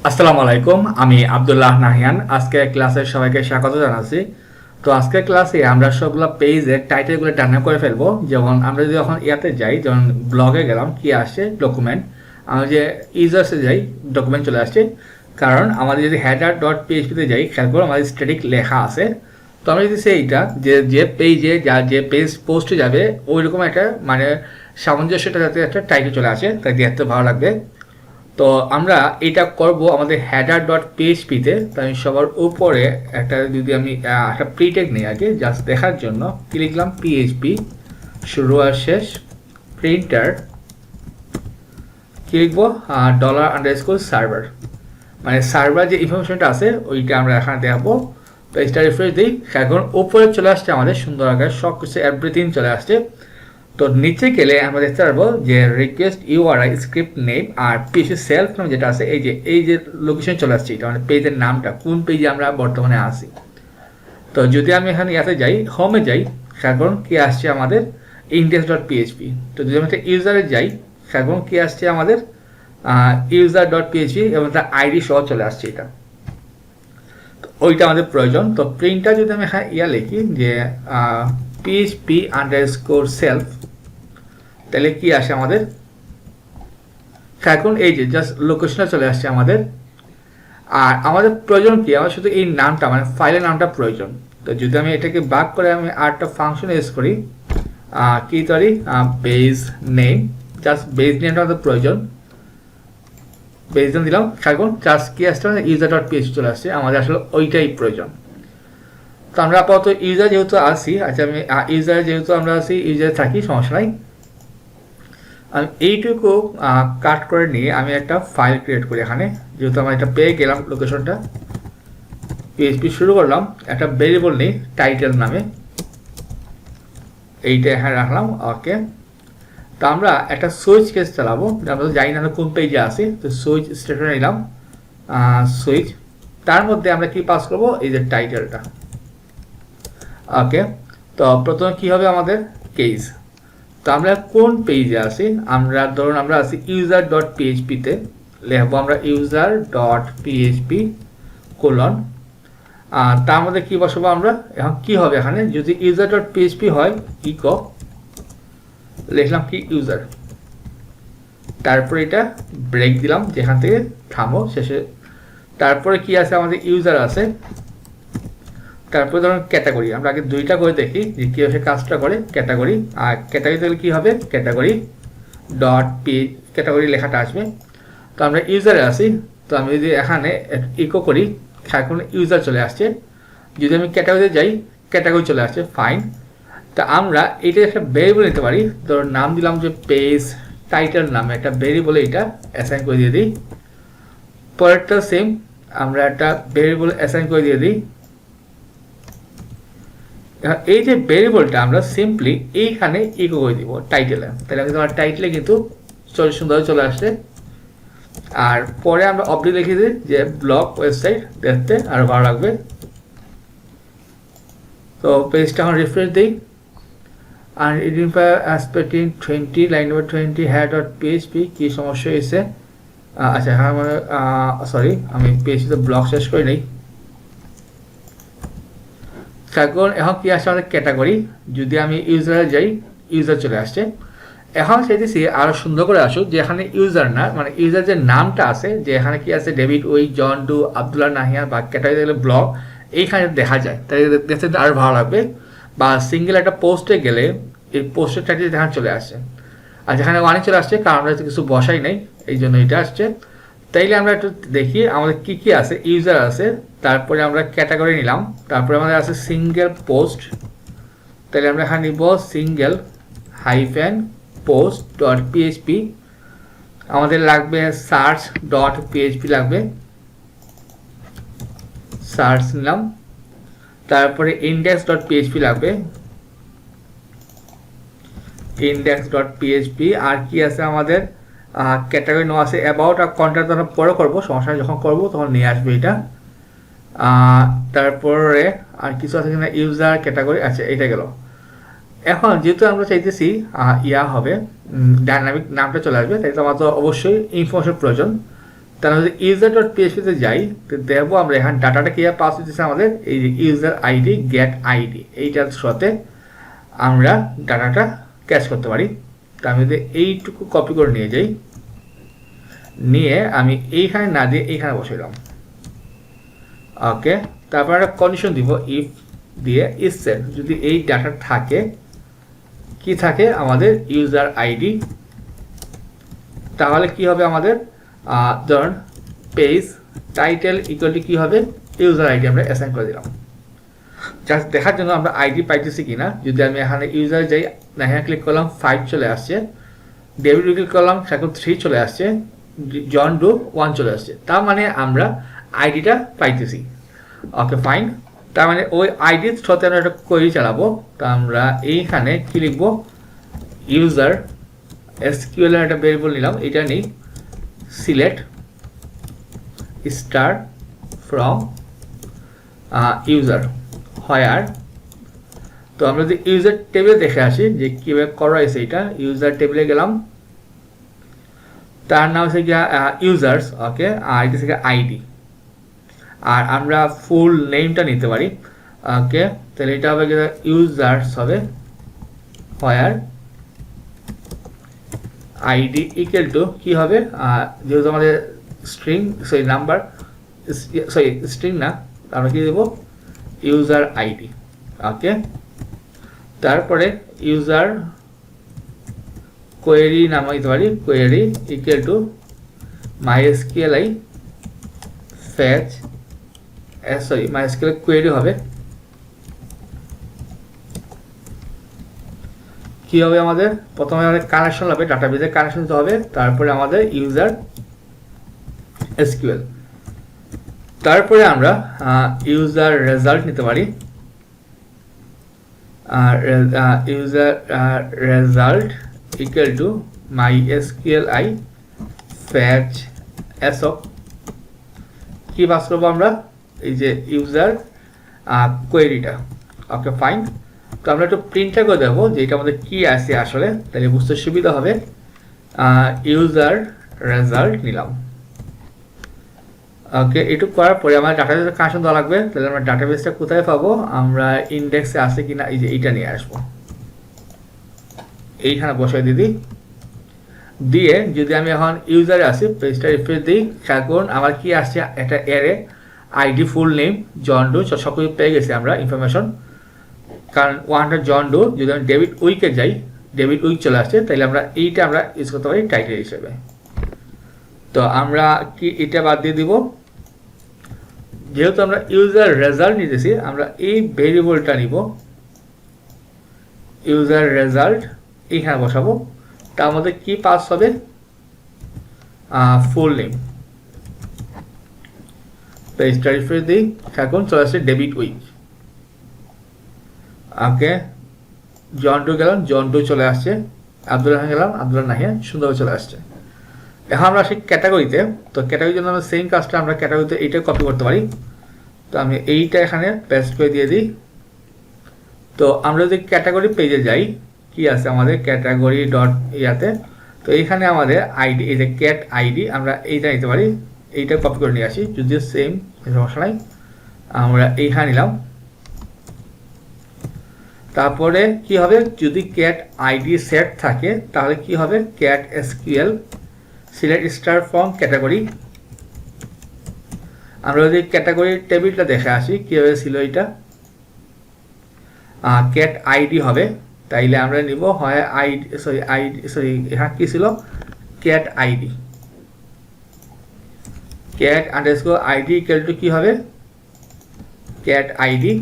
আসসালামু আলাইকুম, আমি আব্দুল্লাহ নাহিয়ান। আজকে ক্লাসে সবাইকে স্বাগত জানাচ্ছি। তো আজকের ক্লাসে আমরা সবগুলো পেজের টাইটেলগুলো ডাউনলোড করে ফেলবো। যেমন আমরা যদি এখন ইয়াতে যাই, যেমন ব্লগে গেলাম, কি আসছে ডকুমেন্ট, আমরা যে ইউজার্সে যাই ডকুমেন্ট চলে আসছে। কারণ আমাদের যদি হেডার ডট পিএইচপিতে যাই, খেয়াল করো আমাদের স্ট্যাটিক লেখা আছে। তো আমরা যদি সেইটা যে পেজে যে পেজ পোস্টে যাবে ওইরকম একটা মানে সামঞ্জস্যটা যাতে একটা টাইটেল চলে আসে, তাই দেখতে ভালো লাগবে। তো আমরা এটা করব আমাদের হেডার ডট পিএইচপিতে। তাই আমি সবার উপরে একটা যদি আমি একটা প্রিটেক নিই আগে জাস্ট দেখার জন্য, কি লিখলাম পিএইচপি শুরু আর শেষ প্রিন্টার, কি লিখবো $_সার্ভার, মানে সার্ভার যে ইনফরমেশনটা আছে ওইটা আমরা এখানে দেখাবো। তো এটা রিফ্রেশ দিই, এখন উপরে চলে আসছে আমাদের সুন্দর আকারে সব কিছু এভরিথিং চলে আসছে। তো নিচে গেলে আমরা দেখতে পারবো যে রিকোয়েস্ট ইউআরআই স্ক্রিপ্ট নেম আর পিএইচপি সেলফ নাম যেটা আছে, এই যে লোকেশন চলে আসছে, এটা মানে পেজের নামটা কোন পেজে আমরা বর্তমানে আছি। তো যদি আমি এখানে ইয়াতে যাই, হোমে যাই, এখন কি আসছে আমাদের ইন্ডেক্স ডট পিএইচপি। তো যদি আমি একটা ইউজারে যাই, এখন কি আসছে আমাদের ইউজার ডট পিএইচপি এবং তার আইডি সহ চলে আসছে এটা। তো ওইটা আমাদের প্রয়োজন। তো প্রিন্টটা যদি আমি এখানে লিখি যে পিএইচপি আন্ডারস্কোর সেলফ, তাহলে কি আসে আমাদের, এখন এই যে জাস্ট লোকেশনে চলে আসছে আমাদের। আর আমাদের প্রয়োজন কি, আমার শুধু এই নামটা মানে ফাইলের নামটা প্রয়োজন। তো যদি আমি এটাকে বাক করে আমি আরেকটা ফাংশন ইউজ করি, কি করি বেজ নেম, জাস্ট বেজ নেমটা আমাদের প্রয়োজন, বেজ নেম দিলাম। এখন জাস্ট কি আসছে ইউজার ডট পিএইচপি চলে আসছে, আমাদের আসলে ওইটাই প্রয়োজন। তো আমরা আপাতত ইউজার যেহেতু আসি, আচ্ছা আমি ইউজার যেহেতু আমরা আসি ইউজারে থাকি, সমস্যা নাই। আমি এইটুকু কাট করে নিয়ে আমি একটা ফাইল ক্রিয়েট করি এখানে, যেহেতু আমরা এটা পেয়ে গেলাম লোকেশনটা, পিএইচপি শুরু করলাম, একটা ভেরিয়েবল নেই টাইটেল নামে, এইটা এখানে রাখলাম। ওকে, তো আমরা একটা সুইচ কেস চালাবো, আমরা তো জানি না কোন পেজে আসি। তো সুইচ স্টেটমেন্ট নিলাম, সুইচ, তার মধ্যে আমরা কি পাস করবো, এই যে টাইটেলটা। ওকে, তো প্রথমে কি হবে আমাদের কেস। তো আমরা কোন পেজে আছি, আমরা ধরুন আমরা আছি ইউজার ডট পিএইচপিতে, লিখবো আমরা ইউজার ডট পিএইচপি কোলন, তার মধ্যে কি বসাবো আমরা, এখন কি হবে এখানে যদি ইউজার ডট পিএইচপি হয়, ইকো লিখলাম কি ইউজার, তারপরে এটা ব্রেক দিলাম যেখান থেকে থামো শেষে। তারপরে কি আছে আমাদের ইউজার আছে, তারপরে ধরুন ক্যাটাগরি, আমরা আগে দুইটা করে দেখি যে কীভাবে কাজটা করে। ক্যাটাগরি, আর ক্যাটাগরি তাহলে কী হবে, ক্যাটাগরি ডট পি, ক্যাটাগরি লেখাটা আসবে। তো আমরা ইউজারে আসি, তো আমি যদি এখানে ইকো করি, এখন ইউজার চলে আসছে। যদি আমি ক্যাটাগরিতে যাই, ক্যাটাগরি চলে আসছে, ফাইন। তা আমরা এইটা একটা ভেরিয়েবল নিতে পারি, ধরুন নাম দিলাম যে পেজ টাইটেল নামে একটা ভেরিয়েবল, এইটা অ্যাসাইন করে দিয়ে দিই। পরেরটা সেম, আমরা একটা ভেরিয়েবল অ্যাসাইন করে দিয়ে দিই। এই যে ভেরিয়েবলটা আমরা সিম্পলি এইখানে ইকো করে দিব টাইটেলে, তাহলে কিন্তু আমার টাইটেলে কিন্তু সুন্দর চলে আসছে। আর পরে আমরা অবধি লিখে দিই যে ব্লগ ওয়েবসাইট, দেখতে আরো ভালো লাগবে। তো পেজটা এখন রিফ্রেশ দিই, আর identifier expecting 20 line number 20 head dot PHP, কি সমস্যা হয়েছে। আচ্ছা হ্যাঁ সরি, আমি পিএইচপিতে ব্লগ শেষ করে নেই। এখন কি আসছে আমাদের ক্যাটাগরি, যদি আমি ইউজারে যাই, ইউজার চলে আসছে। এখন চাইতেছি আরো সুন্দর করে আসুক, যে এখানে ইউজার না মানে ইউজার যে নামটা আছে, যে এখানে কি আছে ডেভিড ওই জন ডু আব্দুল্লাহ নাহিয়ান বা ক্যাটাগরি ব্লগ, এইখানে দেখা যায়, তাই দেখতে আরো ভালো লাগবে। বা সিঙ্গেল একটা পোস্টে গেলে এই পোস্টের টাইটেল এখানে চলে আসছে, আর যেখানে অনেক চলে আসছে কারণ আমরা কিছু বসাই নাই, এই জন্য এটা আসছে। তাইলে আমরা একটু দেখি আমাদের কি কি আছে, ইউজার আছে, তারপরে আমরা ক্যাটাগরি নিলাম, তারপরে আমাদের আছে সিঙ্গেল পোস্ট, তাহলে আমরা এখানে নিব single hyphen post dot PHP, আমাদের লাগবে সার্চ ডট পিএইচপি লাগবে, সার্চ নিলাম, তারপরে ইন্ডেক্স ডট পিএইচপি লাগবে, ইন্ডেক্স ডট পিএইচপি। আর কি আছে আমাদের ক্যাটাগরি নো আছে, অ্যাবাউট আর কন্ট্যাক্ট আমরা পরে করবো, সমস্যা যখন করবো তখন নিয়ে আসবে এটা। তারপরে আর কিছু আছে কিনা, ইউজার ক্যাটাগরি, আচ্ছা এটা গেল। এখন যেহেতু আমরা চাইতেছি হবে ডাইনামিক নামটা চলে আসবে, তাই তো আমার তো অবশ্যই ইনফরমেশন প্রয়োজন। তাহলে যদি user.php তে যাই তো দেখবো আমরা এখানে ডাটাটা কি পাস হচ্ছে আমাদের এই যে ইউজার আইডি গেট আইডি এইটার সাথে আমরা ডাটাটা ক্যাচ করতে পারি। তো আমি যদি এইটুকু কপি করে নিয়ে যাই, নিয়ে আমি এইখানে না দিয়ে এইখানে বসাইলাম। ওকে, তারপর একটা কন্ডিশন দিব ইফ দিয়ে ইফ সেট যদি এই ডাটা থাকে, কি থাকে আমাদের ইউজার আইডি, তাহলে কি হবে আমাদের ধরুন পেজ টাইটেল ইকুয়াল টু কি হবে ইউজার আইডি আমরা অ্যাসাইন করে দিলাম। জাস্ট দেখার জন্য আমরা আইডি পাইতেছি কিনা। যদি আমি এখানে ইউজার যাই, এখানে ক্লিক করলাম 5 চলে আসছে, ডেভিড ক্লিক করলাম সেখানে 3 চলে আসছে, জন ডো 1 চলে আসছে, তার মানে আমরা আইডিটা পাইতেছি। ওকে ফাইন, তার মানে ওই আইডির সাথে আমরা একটা কোয়েরি চালাবো। তো আমরা এইখানে কি লিখবো ইউজার এসকিউএল এর একটা ভেরিয়েবল নিলাম, এটা নেই সিলেক্ট স্টার ফ্রম ইউজার হোয়ার। তো আমরা যদি ইউজার টেবিলে দেখে আসি যে কীভাবে করা হয়েছে, এটা ইউজার টেবিলে গেলাম, তার নাম হচ্ছে গিয়া ইউজার্স। ওকে, আর এটা হচ্ছে আইডি, আর আমরা ফুল নেমটা নিতে পারি। ওকে, তাহলে এটা হবে গিয়ে ইউজার্স হবে হোয়ার আইডি ইকুয়াল টু কি হবে, যেহেতু আমাদের string sorry number sorry string না, আমরা কি দেবো ইউজার আইডি। ওকে, তারপরে ইউজার কোয়েরি নাম দিতে পারি, query equal to MySQL fetch sorry MySQL query হবে কি হবে আমাদের প্রথমে আমাদের কানেকশন হবে, ডাটাবেজে কানেকশন দিতে হবে, তারপরে আমাদের ইউজার এসকিউএল, তারপরে আমরা ইউজার রেজাল্ট নিতে পারি, user result equal to MySQL fetch ask কি পাস করবো আমরা এই যে ইউজার কোয়েরিটা। ওকে ফাইন, তো আমরা একটু প্রিন্টটা করে দেবো যে এটা আমাদের কি আছে আসলে, তাহলে বুঝতে সুবিধা হবে। ইউজার রেজাল্ট নিলাম। ওকে, এটুকু করার পরে আমার ডাটাবেসে কানেকশন দেওয়া লাগবে। তাহলে আমরা ডাটাবেসটা কোথায় পাবো, আমরা ইন্ডেক্সে আছে কিনা এই যে এইটা নিয়ে আসবো, এইখানে বসাই দিদি দিয়ে যদি আমি এখন ইউজারে আসি পেজটা রিফ্রেশ দিই, এখন আমার কি আসছে একটা array ID full name John Doe সব কিছু পেয়ে গেছি আমরা ইনফরমেশন, কারণ 100 জন ডো। যদি আমি ডেভিড উইকে যাই ডেভিড উইক চলে আসছে, তাহলে আমরা এইটা আমরা ইউজ করতে পারি টাইটেল হিসেবে। তো আমরা কি এটা বাদ দিয়ে দিব, যেহেতু আমরা ইউজার রেজাল্ট নিতেছি আমরা এই ভেরিয়েবলটা নিব ইউজার রেজাল্ট, এইখানে বসাবো, তার মধ্যে কি পাস হবে ফুল নেম। পেজটা রিফ্রেশ দিই, এখন চলে আসছে ডেভিড উইক। ওকে, জন ডো গেলাম, জন ডো চলে আসছে, আব্দুল রাহিম গেলাম, আব্দুল নাহিয়া সুন্দরভাবে চলে আসছে। এখন আমরা আসি ক্যাটাগরিতে। তো ক্যাটাগরির জন্য আমরা সেম কাজটা আমরা ক্যাটাগরিতে এইটা কপি করতে পারি। তো আমি এইটা এখানে পেস্ট করে দিয়ে দিই। তো আমরা যদি ক্যাটাগরি পেজে যাই, কি আছে আমাদের ক্যাটাগরি ডট ইয়াতে, তো এইখানে আমাদের আইডি এই যে ক্যাট আইডি আমরা এইটা নিতে পারি, এইটা কপি করে নিয়ে আসি, যদিও সেম সমস্যা নাই, আমরা এইখানে নিলাম। তারপরে কি হবে, যদি ক্যাট আইডি সেট থাকে তাহলে কি হবে cat SQL select star from category. আমরা যদি ক্যাটাগরি টেবিলটা দেখে আসি কীভাবে ছিল, এটা ক্যাট আইডি হবে, তাইলে আমরা নিব হয় এখানে কি ছিল cat ID, cat underscore ID equal to কি হবে ক্যাট আইডি,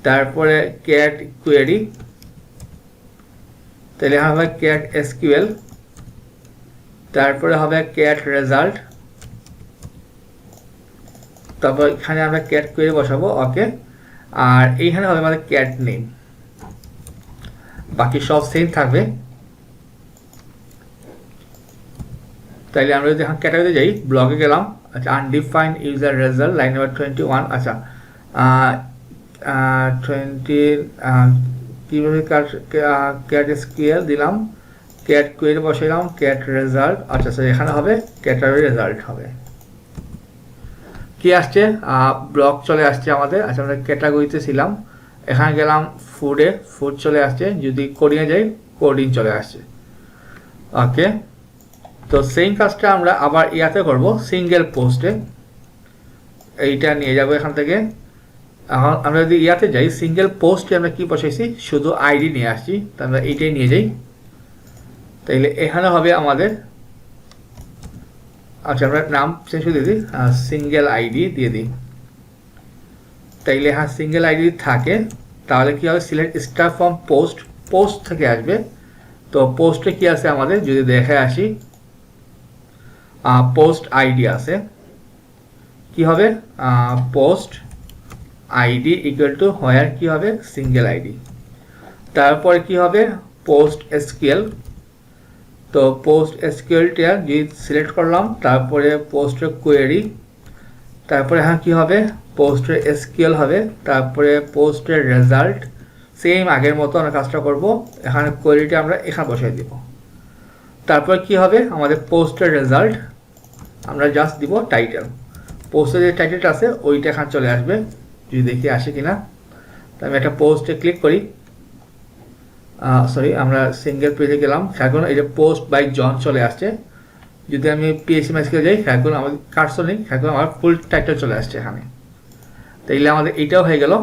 তারপরে ক্যাট কোয়েরি, তাহলে হবে ক্যাট এসকিউএল, তারপরে হবে ক্যাট রেজাল্ট, তারপর এখানে আমরা ক্যাট কোয়েরি বসাবো। ওকে, আর এইখানে হবে আমাদের ক্যাট নেম, বাকি সব সেম থাকবে। তাইলে আমরা যদি এখন ক্যাটাগরিতে যাই, ব্লগে গেলাম, আচ্ছা undefined user result line number 21, আচ্ছা 20 কীভাবে ক্যাট এসকিউএল দিলাম, ক্যাট কোয়েরি বসাইলাম, ক্যাট রেজাল্ট, আচ্ছা স্যার এখানে হবে ক্যাটাগরি রেজাল্ট হবে। কি আসছে? ব্লক চলে আসছে আমাদের। আচ্ছা, আমরা ক্যাটাগরিতে ছিলাম, এখানে গেলাম ফুডে, ফুড চলে আসছে। যদি কোডিংয়ে যাই, কোডিং চলে আসছে। ওকে, তো সেম কাজটা আমরা আবার ইয়াতে করব, সিঙ্গেল পোস্টে। এইটা নিয়ে যাব এখান থেকে। এখন আমরা যদি ইয়াতে যাই, সিঙ্গেল পোস্টে আমরা কি বসাইছি, শুধু আইডি নিয়ে আসছি, তো আমরা এইটাই নিয়ে যাই। তাইলে এখানে হবে আমাদের, আচ্ছা আমরা নাম চেঞ্জ করে দিই, সিঙ্গেল আইডি দিয়ে দিই। তাইলে হ্যাঁ, সিঙ্গেল আইডি থাকে, তাহলে কি হবে, select star from post, post থেকে আসবে। তো পোস্টে কি আছে আমাদের, যদি দেখে আসি, পোস্ট আইডি আছে। কি হবে, পোস্ট আইডি ইকুয়াল টু হোয়ার, কি হবে, সিঙ্গেল আইডি। তারপরে কি হবে, পোস্ট এসকিউএল। তো পোস্ট এসকিউএলটা যদি সিলেক্ট করলাম, তারপরে পোস্টের কোয়েরি, তারপরে হ্যাঁ কি হবে, পোস্টের এসকিউএল হবে, তারপরে পোস্টের রেজাল্ট। সেম আগের মতো আমরা কাজটা করব, এখানে কোয়েরিটা আমরা এখানে বসাই দিব। তারপর কি হবে, আমাদের পোস্টের রেজাল্ট, আমরা জাস্ট দিব টাইটেল। পোস্টের যে টাইটেলটা আছে ওইটা এখানে চলে আসবে, যদি দেখি আসে কিনা। তো আমি একটা পোস্টে ক্লিক করি, সরি আমরা সিঙ্গেল পেজে গেলাম, এখন এই যে পোস্ট বাই জন চলে আসছে। যদি আমি পিএইচপি ম্যাসকে যাই, এখন আমাদের কার্সর নেই, এখন আমার ফুল টাইটেল চলে আসছে এখানে। তাইলে আমাদের এইটাও হয়ে গেল।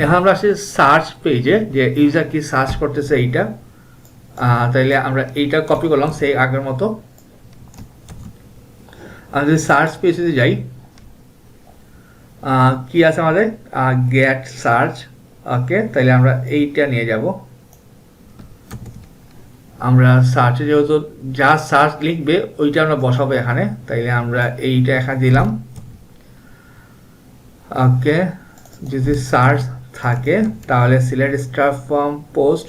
এখন আমরা আসছি সার্চ পেজে, যে ইউজার কি সার্চ করতেছে এইটা। তাইলে আমরা এইটা কপি করলাম সেই আগের মতো। আমি যদি সার্চ পেজে যাই, কি আছে আমাদের, গেট সার্চ। ওকে, তাইলে আমরা এইটা নিয়ে যাব। আমরা সার্চে যেহেতু যা সার্চ লিখবে ওইটা আমরা বসাবো এখানে, তাইলে আমরা এইটা এখানে দিলাম। ওকে, যদি সার্চ থাকে তাহলে সিলেক্ট স্টার ফ্রম পোস্ট,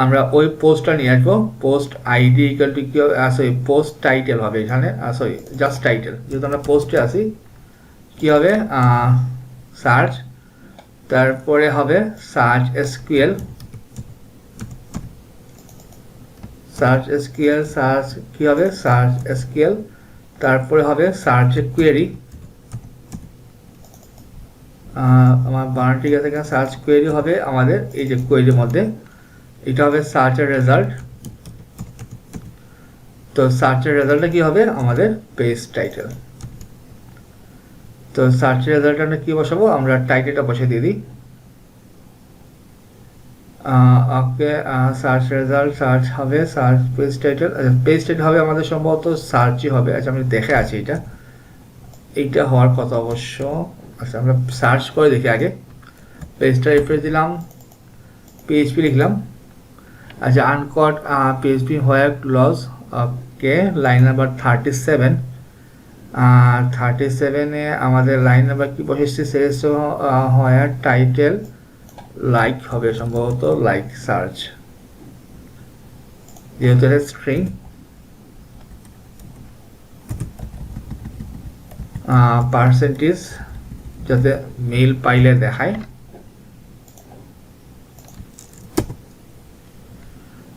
আমরা ওই পোস্টটা নিয়ে আসবো। পোস্ট আইডি ইকুয়াল টু কি হবে, সরি পোস্ট টাইটেল হবে এখানে, সরি জাস্ট টাইটেল, যেহেতু আমরা পোস্টে আসি। কি হবে, সার্চ, তারপরে হবে search SQL, search SQL, search কি হবে, সার্চ এসকিউএল, তারপরে হবে সার্চ কোয়েরি। আমার বানান ঠিক আছে, সার্চ কোয়েরি হবে আমাদের এই যে কোয়েরির মধ্যে, এটা হবে সার্চের রেজাল্ট। তো সার্চের রেজাল্টটা কি হবে, আমাদের পেজ টাইটেল। তো সার্চের রেজাল্ট আমরা কি বসাবো, আমরা টাইটেলটা বসে দিয়ে দিই। ওকে, সার্চ রেজাল্ট, সার্চ হবে সার্চ পেজ টাইটেল। আচ্ছা, পেজ টাইটেল হবে আমাদের সম্ভবত সার্চই হবে। আচ্ছা, আমি দেখে আছি এইটা হওয়ার কথা অবশ্য। আচ্ছা, আমরা সার্চ করে দেখি আগে। পেজটা রিফ্রেশ দিলাম, পিএইচপি লিখলাম। আচ্ছা, আনকট পিএইচপি হোয়ার ক্লজ। ওকে, লাইন নাম্বার 37। 37-এ আমাদের লাইন নাম্বার কি বসেছে, সেস হোয়ার টাইটেল লাইক হবে সম্ভবত, লাইক সার্চ, যেহেতু এটা স্ট্রিং। পার্সেন্টেজ যাতে মেল পাইলে দেখায়।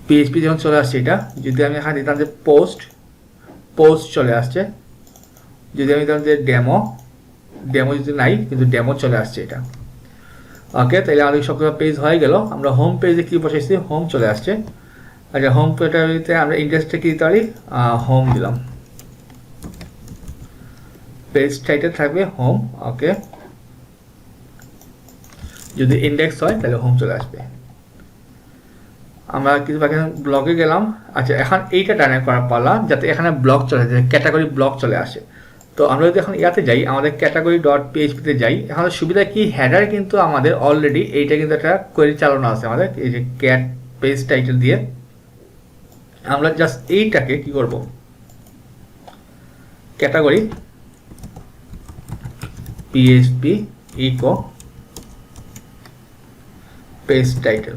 পিএইচপি যখন চলে আসছে এটা, যদি আমি এখানে দিতাম যে পোস্ট, পোস্ট চলে আসছে। যদি আমি দিতাম যে ডেমো, ডেমো যদি নাই, কিন্তু ডেমো চলে আসছে এটা। ওকে, তাহলে আমাদের সবগুলো পেজ হয়ে গেল। আমরা হোম পেজে কি বসাইছি, হোম চলে আসছে। আচ্ছা, হোম পেজটাতে আমরা ইন্ডেক্সটা কি দিতে পারি, হোম দিলাম। পেজ টাইটেল থাকবে হোম। ওকে, যদি ইন্ডেক্স হয় তাহলে হোম চলে আসবে। আমরা কিছু বাকি ব্লগে গেলাম। আচ্ছা, এখন এইটা ডাইনামিক করার পালা, যাতে এখানে ব্লক চলে আসে, ক্যাটাগরি ব্লক চলে আসে। তো আমরা যদি এখন ইয়াতে যাই, আমাদের ক্যাটাগরি ডট পিএইচপিতে যাই, এখন সুবিধা কি, হেডার কিন্তু আমাদের অলরেডি এইটা কিন্তু একটা কোয়েরি চালানো আছে আমাদের, এই যে ক্যাট পেজ টাইটেল দিয়ে। আমরা জাস্ট এইটাকে কি করব, category PHP eco page title.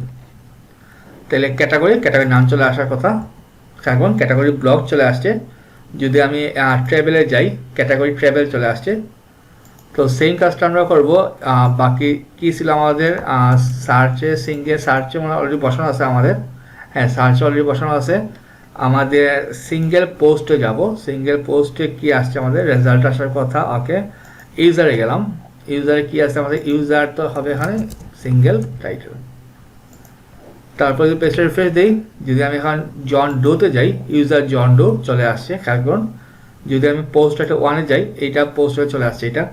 তাহলে ক্যাটাগরি নাম চলে আসার কথা, এখন ক্যাটাগরি ব্লক চলে আসছে। যদি আমি ট্রাভেলে যাই, ক্যাটাগরি ট্রাভেল চলে আসছে। তো সেম কাজটা আমরা করব। বাকি কি ছিল আমাদের, সার্চে, সিঙ্গেল সার্চে মানে অলরেডি বসানো আছে আমাদের। হ্যাঁ, সার্চে অলরেডি বসানো আছে। আমাদের সিঙ্গেল পোস্টে যাব, সিঙ্গেল পোস্টে কি আসছে আমাদের রেজাল্ট আসার কথা। ওকে, ইউজারে গেলাম, ইউজারে কি আসছে আমাদের, ইউজার তো হবে এখানে সিঙ্গেল টাইটেল। তারপর যদি পেজটা রিফ্রেশ দিই, যদি আমি এখন জন ডোতে যাই, ইউজার জন ডো চলে আসছে, খেয়াল করুন। যদি আমি পোস্ট একটা ওয়ানে যাই, এইটা পোস্ট হয়ে চলে আসছে এটা,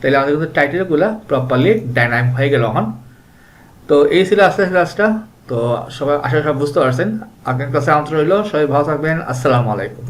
তাহলে আমাদের কিন্তু টাইটেলগুলো প্রপারলি ডাইনামিক হয়ে গেল এখন। তো এই ছিল আজকের ক্লাসটা। তো সবাই আশা করি সব বুঝতে পারছেন। আপনার ক্লাসে আমন্ত্রণ রইল, সবাই ভালো থাকবেন। আসসালামু আলাইকুম।